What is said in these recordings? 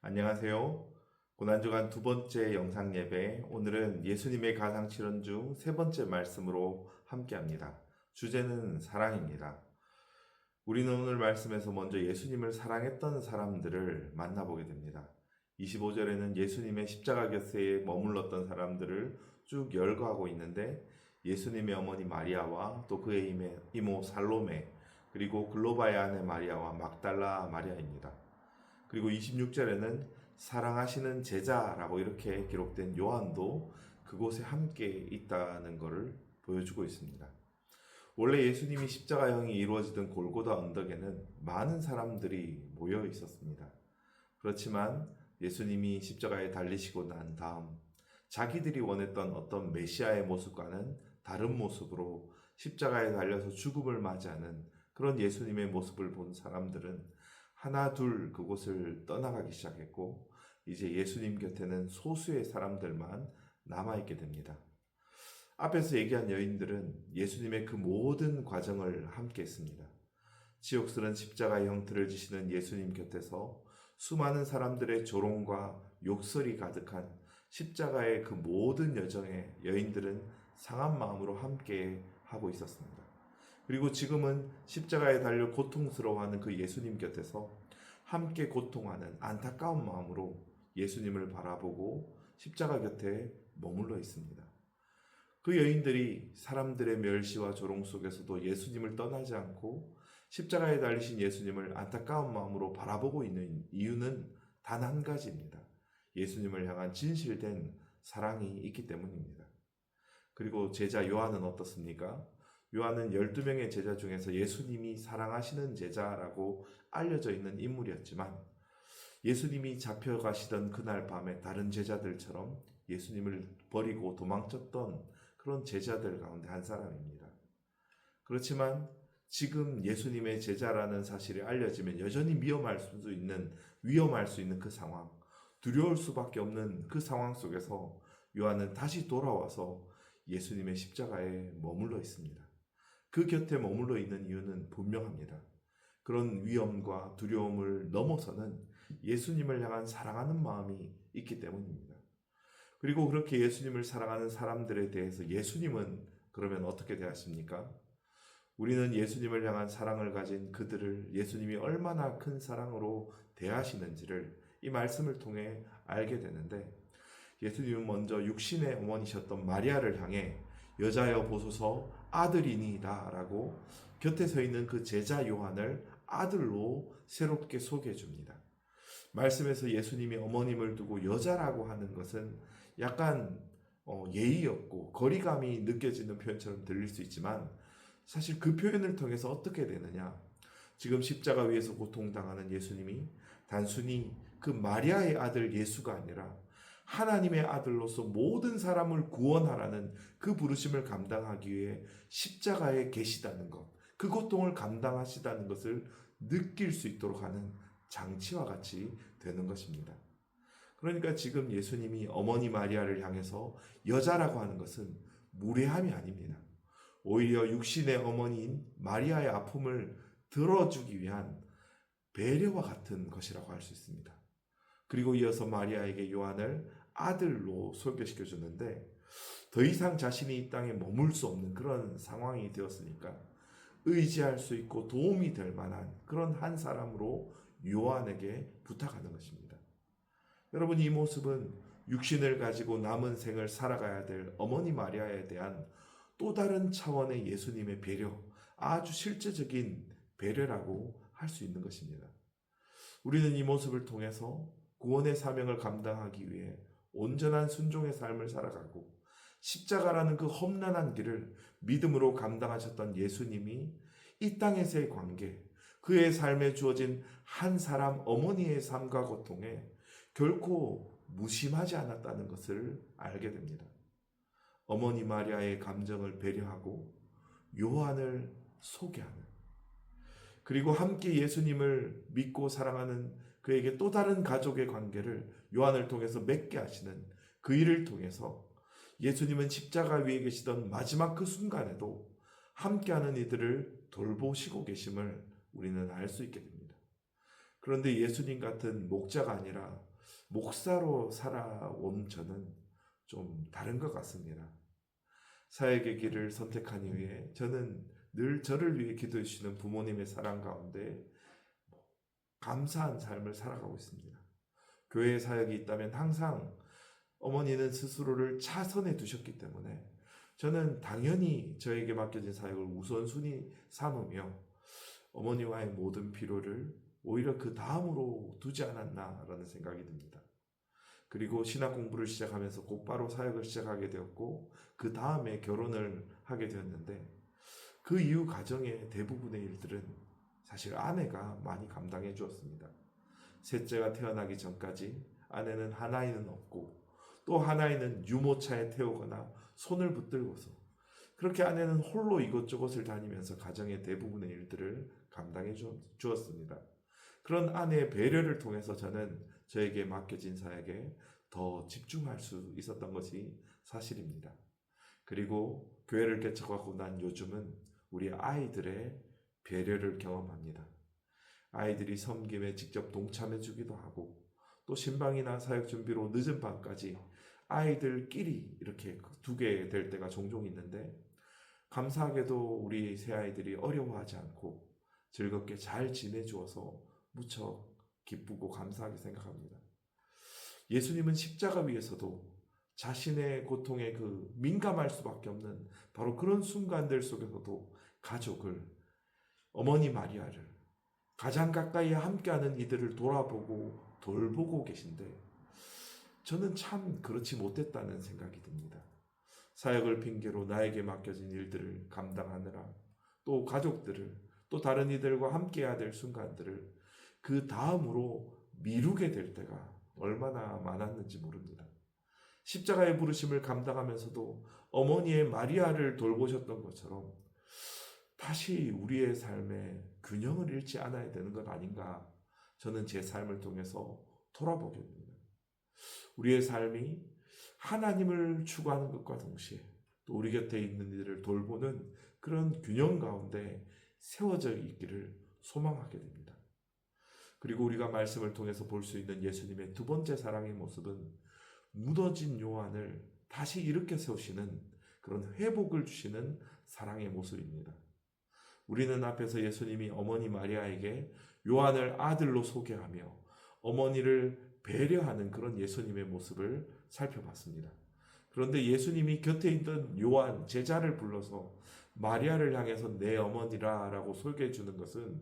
안녕하세요. 고난주간 두 번째 영상 예배, 오늘은 예수님의 가상칠언 중 세 번째 말씀으로 함께합니다. 주제는 사랑입니다. 우리는 오늘 말씀에서 먼저 예수님을 사랑했던 사람들을 만나보게 됩니다. 25절에는 예수님의 십자가 곁에 머물렀던 사람들을 쭉 열거하고 있는데, 예수님의 어머니 마리아와 또 그의 이모 살로메, 그리고 글로바의 아내 마리아와 막달라 마리아입니다. 그리고 26절에는 사랑하시는 제자라고 이렇게 기록된 요한도 그곳에 함께 있다는 것을 보여주고 있습니다. 원래 예수님이 십자가형이 이루어지던 골고다 언덕에는 많은 사람들이 모여 있었습니다. 그렇지만 예수님이 십자가에 달리시고 난 다음 자기들이 원했던 어떤 메시아의 모습과는 다른 모습으로 십자가에 달려서 죽음을 맞이하는 그런 예수님의 모습을 본 사람들은 하나 둘 그곳을 떠나가기 시작했고, 이제 예수님 곁에는 소수의 사람들만 남아있게 됩니다. 앞에서 얘기한 여인들은 예수님의 그 모든 과정을 함께 했습니다. 치욕스런 십자가의 형틀을 지시는 예수님 곁에서 수많은 사람들의 조롱과 욕설이 가득한 십자가의 그 모든 여정에 여인들은 상한 마음으로 함께 하고 있었습니다. 그리고 지금은 십자가에 달려 고통스러워하는 그 예수님 곁에서 함께 고통하는 안타까운 마음으로 예수님을 바라보고 십자가 곁에 머물러 있습니다. 그 여인들이 사람들의 멸시와 조롱 속에서도 예수님을 떠나지 않고 십자가에 달리신 예수님을 안타까운 마음으로 바라보고 있는 이유는 단 한 가지입니다. 예수님을 향한 진실된 사랑이 있기 때문입니다. 그리고 제자 요한은 어떻습니까? 요한은 12명의 제자 중에서 예수님이 사랑하시는 제자라고 알려져 있는 인물이었지만, 예수님이 잡혀가시던 그날 밤에 다른 제자들처럼 예수님을 버리고 도망쳤던 그런 제자들 가운데 한 사람입니다. 그렇지만 지금 예수님의 제자라는 사실이 알려지면 여전히 위험할 수 있는 그 상황, 두려울 수밖에 없는 그 상황 속에서 요한은 다시 돌아와서 예수님의 십자가에 머물러 있습니다. 그 곁에 머물러 있는 이유는 분명합니다. 그런 위험과 두려움을 넘어서는 예수님을 향한 사랑하는 마음이 있기 때문입니다. 그리고 그렇게 예수님을 사랑하는 사람들에 대해서 예수님은 그러면 어떻게 대하십니까? 우리는 예수님을 향한 사랑을 가진 그들을 예수님이 얼마나 큰 사랑으로 대하시는지를 이 말씀을 통해 알게 되는데, 예수님은 먼저 육신의 어머니셨던 마리아를 향해 여자여 보소서 아들이니이다 라고 곁에 서 있는 그 제자 요한을 아들로 새롭게 소개해 줍니다. 말씀에서 예수님이 어머님을 두고 여자라고 하는 것은 약간 예의 없고 거리감이 느껴지는 표현처럼 들릴 수 있지만, 사실 그 표현을 통해서 어떻게 되느냐, 지금 십자가 위에서 고통당하는 예수님이 단순히 그 마리아의 아들 예수가 아니라 하나님의 아들로서 모든 사람을 구원하라는 그 부르심을 감당하기 위해 십자가에 계시다는 것, 그 고통을 감당하시다는 것을 느낄 수 있도록 하는 장치와 같이 되는 것입니다. 그러니까 지금 예수님이 어머니 마리아를 향해서 여자라고 하는 것은 무례함이 아닙니다. 오히려 육신의 어머니인 마리아의 아픔을 들어주기 위한 배려와 같은 것이라고 할 수 있습니다. 그리고 이어서 마리아에게 요한을 아들로 소개시켜 주는데, 더 이상 자신이 이 땅에 머물 수 없는 그런 상황이 되었으니까 의지할 수 있고 도움이 될 만한 그런 한 사람으로 요한에게 부탁하는 것입니다. 여러분, 이 모습은 육신을 가지고 남은 생을 살아가야 될 어머니 마리아에 대한 또 다른 차원의 예수님의 배려, 아주 실제적인 배려라고 할 수 있는 것입니다. 우리는 이 모습을 통해서 구원의 사명을 감당하기 위해 온전한 순종의 삶을 살아가고, 십자가라는 그 험난한 길을 믿음으로 감당하셨던 예수님이 이 땅에서의 관계, 그의 삶에 주어진 한 사람 어머니의 삶과 고통에 결코 무심하지 않았다는 것을 알게 됩니다. 어머니 마리아의 감정을 배려하고 요한을 소개하는, 그리고 함께 예수님을 믿고 사랑하는 그에게 또 다른 가족의 관계를 요한을 통해서 맺게 하시는 그 일을 통해서 예수님은 십자가 위에 계시던 마지막 그 순간에도 함께하는 이들을 돌보시고 계심을 우리는 알 수 있게 됩니다. 그런데 예수님 같은 목자가 아니라 목사로 살아온 저는 좀 다른 것 같습니다. 사역의 길을 선택한 이후에 저는 늘 저를 위해 기도해 주시는 부모님의 사랑 가운데 감사한 삶을 살아가고 있습니다. 교회 사역이 있다면 항상 어머니는 스스로를 차선에 두셨기 때문에 저는 당연히 저에게 맡겨진 사역을 우선순위 삼으며 어머니와의 모든 필요를 오히려 그 다음으로 두지 않았나라는 생각이 듭니다. 그리고 신학 공부를 시작하면서 곧바로 사역을 시작하게 되었고 그 다음에 결혼을 하게 되었는데 그 이후 가정의 대부분의 일들은 사실 아내가 많이 감당해 주었습니다. 셋째가 태어나기 전까지 아내는 하나이는 없고 또 하나이는 유모차에 태우거나 손을 붙들고서 그렇게 아내는 홀로 이곳저곳을 다니면서 가정의 대부분의 일들을 감당해 주었습니다. 그런 아내의 배려를 통해서 저는 저에게 맡겨진 사역에 더 집중할 수 있었던 것이 사실입니다. 그리고 교회를 개척하고 난 요즘은 우리 아이들의 배려를 경험합니다. 아이들이 섬김에 직접 동참해 주기도 하고 또 신방이나 사역 준비로 늦은 밤까지 아이들끼리 이렇게 두게 될 때가 종종 있는데 감사하게도 우리 새아이들이 어려워하지 않고 즐겁게 잘 지내주어서 무척 기쁘고 감사하게 생각합니다. 예수님은 십자가 위에서도 자신의 고통에 민감할 수밖에 없는 바로 그런 순간들 속에서도 가족을, 어머니 마리아를, 가장 가까이 함께하는 이들을 돌아보고 돌보고 계신데 저는 참 그렇지 못했다는 생각이 듭니다. 사역을 핑계로 나에게 맡겨진 일들을 감당하느라 또 가족들을 또 다른 이들과 함께해야 될 순간들을 그 다음으로 미루게 될 때가 얼마나 많았는지 모릅니다. 십자가의 부르심을 감당하면서도 어머니의 마리아를 돌보셨던 것처럼 다시 우리의 삶에 균형을 잃지 않아야 되는 것 아닌가 저는 제 삶을 통해서 돌아보게 됩니다. 우리의 삶이 하나님을 추구하는 것과 동시에 또 우리 곁에 있는 이들을 돌보는 그런 균형 가운데 세워져 있기를 소망하게 됩니다. 그리고 우리가 말씀을 통해서 볼 수 있는 예수님의 두 번째 사랑의 모습은 무너진 요한을 다시 일으켜 세우시는 그런 회복을 주시는 사랑의 모습입니다. 우리는 앞에서 예수님이 어머니 마리아에게 요한을 아들로 소개하며 어머니를 배려하는 그런 예수님의 모습을 살펴봤습니다. 그런데 예수님이 곁에 있던 요한 제자를 불러서 마리아를 향해서 내 어머니라 라고 소개해 주는 것은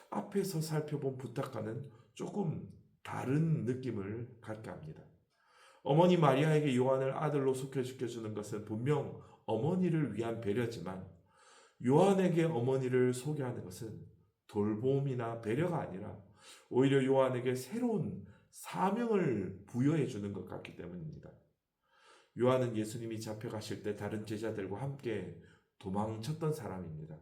앞에서 살펴본 부탁과는 조금 다른 느낌을 갖게 합니다. 어머니 마리아에게 요한을 아들로 소개시켜주는 것은 분명 어머니를 위한 배려지만 요한에게 어머니를 소개하는 것은 돌봄이나 배려가 아니라 오히려 요한에게 새로운 사명을 부여해 주는 것 같기 때문입니다. 요한은 예수님이 잡혀가실 때 다른 제자들과 함께 도망쳤던 사람입니다.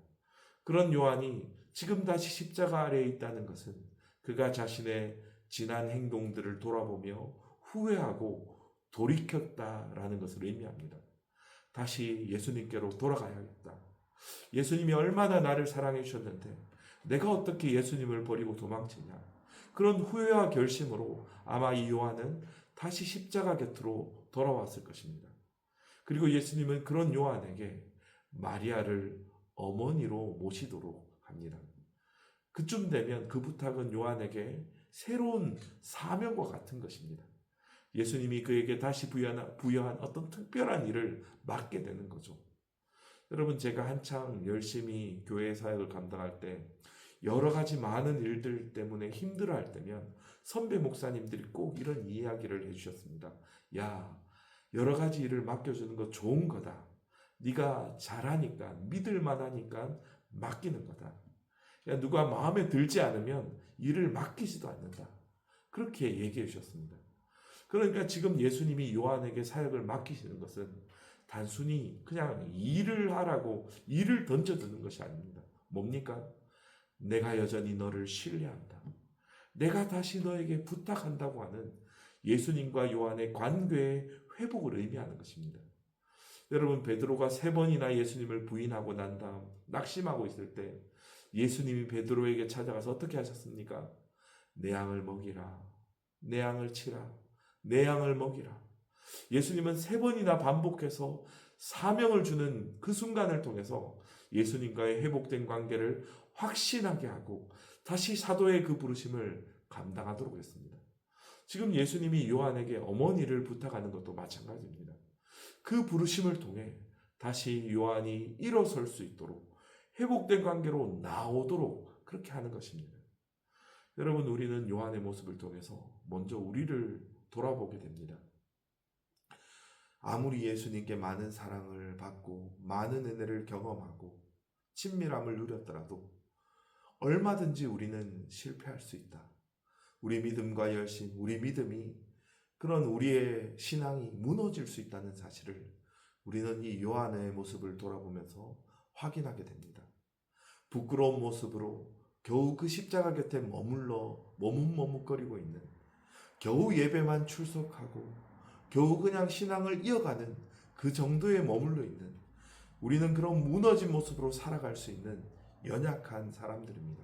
그런 요한이 지금 다시 십자가 아래에 있다는 것은 그가 자신의 지난 행동들을 돌아보며 후회하고 돌이켰다라는 것을 의미합니다. 다시 예수님께로 돌아가야겠다. 예수님이 얼마나 나를 사랑해 주셨는데 내가 어떻게 예수님을 버리고 도망치냐. 그런 후회와 결심으로 아마 이 요한은 다시 십자가 곁으로 돌아왔을 것입니다. 그리고 예수님은 그런 요한에게 마리아를 어머니로 모시도록 합니다. 그쯤 되면 그 부탁은 요한에게 새로운 사명과 같은 것입니다. 예수님이 그에게 다시 부여한 어떤 특별한 일을 맡게 되는 거죠. 여러분, 제가 한창 열심히 교회 사역을 감당할 때 여러 가지 많은 일들 때문에 힘들어할 때면 선배 목사님들이 꼭 이런 이야기를 해주셨습니다. 야, 여러 가지 일을 맡겨주는 거 좋은 거다. 네가 잘하니까, 믿을만하니까 맡기는 거다. 야, 누가 마음에 들지 않으면 일을 맡기지도 않는다. 그렇게 얘기해 주셨습니다. 그러니까 지금 예수님이 요한에게 사역을 맡기시는 것은 단순히 그냥 일을 하라고 일을 던져주는 것이 아닙니다. 뭡니까? 내가 여전히 너를 신뢰한다. 내가 다시 너에게 부탁한다고 하는 예수님과 요한의 관계의 회복을 의미하는 것입니다. 여러분, 베드로가 3번이나 예수님을 부인하고 난 다음 낙심하고 있을 때 예수님이 베드로에게 찾아가서 어떻게 하셨습니까? 내 양을 먹이라. 내 양을 치라, 내 양을 먹이라. 예수님은 3번이나 반복해서 사명을 주는 그 순간을 통해서 예수님과의 회복된 관계를 확신하게 하고 다시 사도의 그 부르심을 감당하도록 했습니다. 지금 예수님이 요한에게 어머니를 부탁하는 것도 마찬가지입니다. 그 부르심을 통해 다시 요한이 일어설 수 있도록 회복된 관계로 나오도록 그렇게 하는 것입니다. 여러분, 우리는 요한의 모습을 통해서 먼저 우리를 돌아보게 됩니다. 아무리 예수님께 많은 사랑을 받고 많은 은혜를 경험하고 친밀함을 누렸더라도 얼마든지 우리는 실패할 수 있다. 우리 믿음과 열심, 우리 믿음이, 그런 우리의 신앙이 무너질 수 있다는 사실을 우리는 이 요한의 모습을 돌아보면서 확인하게 됩니다. 부끄러운 모습으로 겨우 그 십자가 곁에 머뭇머뭇거리고 있는, 겨우 예배만 출석하고 겨우 그냥 신앙을 이어가는 그 정도에 머물러 있는, 우리는 그런 무너진 모습으로 살아갈 수 있는 연약한 사람들입니다.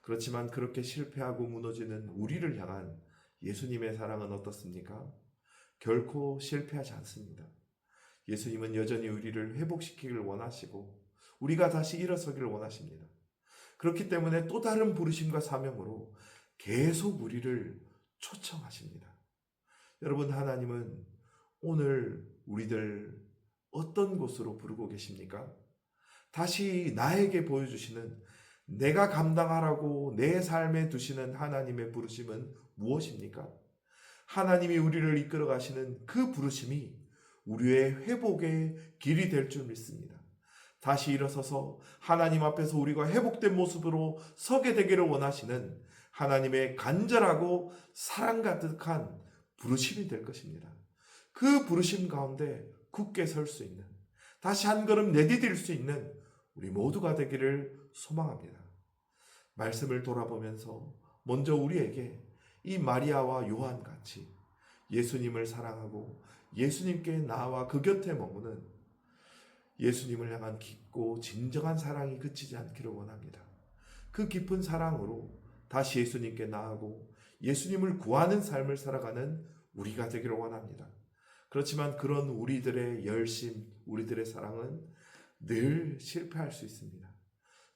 그렇지만 그렇게 실패하고 무너지는 우리를 향한 예수님의 사랑은 어떻습니까? 결코 실패하지 않습니다. 예수님은 여전히 우리를 회복시키기를 원하시고 우리가 다시 일어서기를 원하십니다. 그렇기 때문에 또 다른 부르심과 사명으로 계속 우리를 초청하십니다. 여러분, 하나님은 오늘 우리들 어떤 곳으로 부르고 계십니까? 다시 나에게 보여주시는, 내가 감당하라고 내 삶에 두시는 하나님의 부르심은 무엇입니까? 하나님이 우리를 이끌어 가시는 그 부르심이 우리의 회복의 길이 될 줄 믿습니다. 다시 일어서서 하나님 앞에서 우리가 회복된 모습으로 서게 되기를 원하시는 하나님의 간절하고 사랑 가득한 부르심이 될 것입니다. 그 부르심 가운데 굳게 설 수 있는, 다시 한 걸음 내디딜 수 있는 우리 모두가 되기를 소망합니다. 말씀을 돌아보면서 먼저 우리에게 이 마리아와 요한 같이 예수님을 사랑하고 예수님께 나와 그 곁에 머무는 예수님을 향한 깊고 진정한 사랑이 그치지 않기를 원합니다. 그 깊은 사랑으로 다시 예수님께 나아가고 예수님을 구하는 삶을 살아가는 우리가 되기를 원합니다. 그렇지만 그런 우리들의 열심, 우리들의 사랑은 늘 실패할 수 있습니다.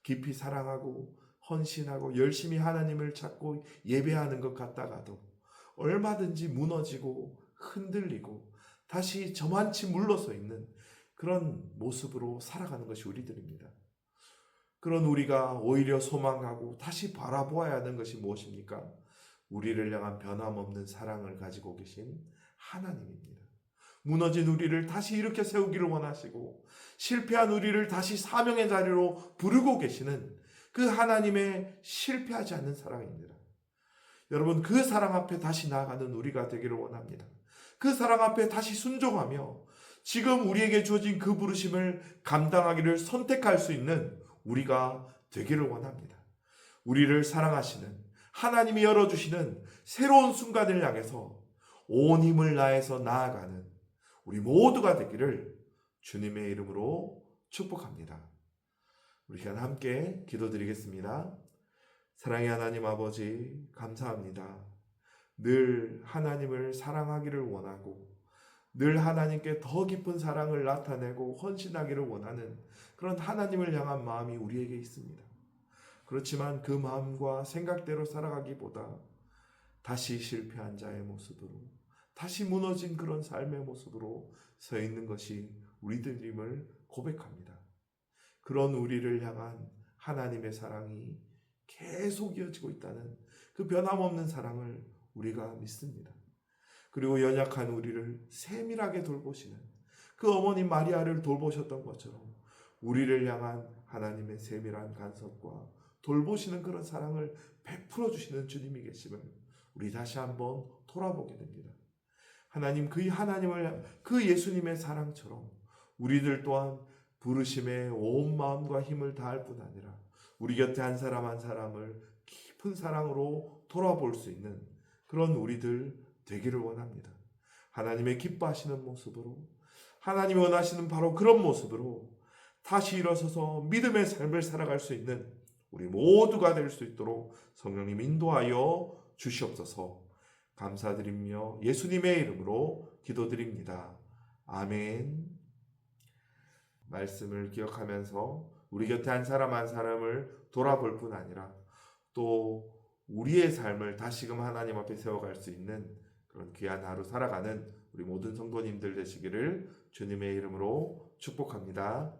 깊이 사랑하고 헌신하고 열심히 하나님을 찾고 예배하는 것 같다가도 얼마든지 무너지고 흔들리고 다시 저만치 물러서 있는 그런 모습으로 살아가는 것이 우리들입니다. 그런 우리가 오히려 소망하고 다시 바라보아야 하는 것이 무엇입니까? 우리를 향한 변함없는 사랑을 가지고 계신 하나님입니다. 무너진 우리를 다시 일으켜 세우기를 원하시고 실패한 우리를 다시 사명의 자리로 부르고 계시는 그 하나님의 실패하지 않는 사랑입니다. 여러분, 그 사랑 앞에 다시 나아가는 우리가 되기를 원합니다. 그 사랑 앞에 다시 순종하며 지금 우리에게 주어진 그 부르심을 감당하기를 선택할 수 있는 우리가 되기를 원합니다. 우리를 사랑하시는 하나님이 열어주시는 새로운 순간을 향해서 온 힘을 다해서 나아가는 우리 모두가 되기를 주님의 이름으로 축복합니다. 우리 시간 함께 기도드리겠습니다. 사랑의 하나님 아버지, 감사합니다. 늘 하나님을 사랑하기를 원하고 늘 하나님께 더 깊은 사랑을 나타내고 헌신하기를 원하는 그런 하나님을 향한 마음이 우리에게 있습니다. 그렇지만 그 마음과 생각대로 살아가기보다 다시 실패한 자의 모습으로, 다시 무너진 그런 삶의 모습으로 서 있는 것이 우리들임을 고백합니다. 그런 우리를 향한 하나님의 사랑이 계속 이어지고 있다는 그 변함없는 사랑을 우리가 믿습니다. 그리고 연약한 우리를 세밀하게 돌보시는 그 어머니 마리아를 돌보셨던 것처럼 우리를 향한 하나님의 세밀한 간섭과 돌보시는 그런 사랑을 베풀어 주시는 주님이 계심을 우리 다시 한번 돌아보게 됩니다. 하나님, 그 예수님의 사랑처럼 우리들 또한 부르심에 온 마음과 힘을 다할 뿐 아니라 우리 곁에 한 사람 한 사람을 깊은 사랑으로 돌아볼 수 있는 그런 우리들 되기를 원합니다. 하나님의 기뻐하시는 모습으로, 하나님이 원하시는 바로 그런 모습으로 다시 일어서서 믿음의 삶을 살아갈 수 있는 우리 모두가 될 수 있도록 성령님 인도하여 주시옵소서. 감사드리며 예수님의 이름으로 기도드립니다. 아멘. 말씀을 기억하면서 우리 곁에 한 사람 한 사람을 돌아볼 뿐 아니라 또 우리의 삶을 다시금 하나님 앞에 세워갈 수 있는 그런 귀한 하루 살아가는 우리 모든 성도님들 되시기를 주님의 이름으로 축복합니다.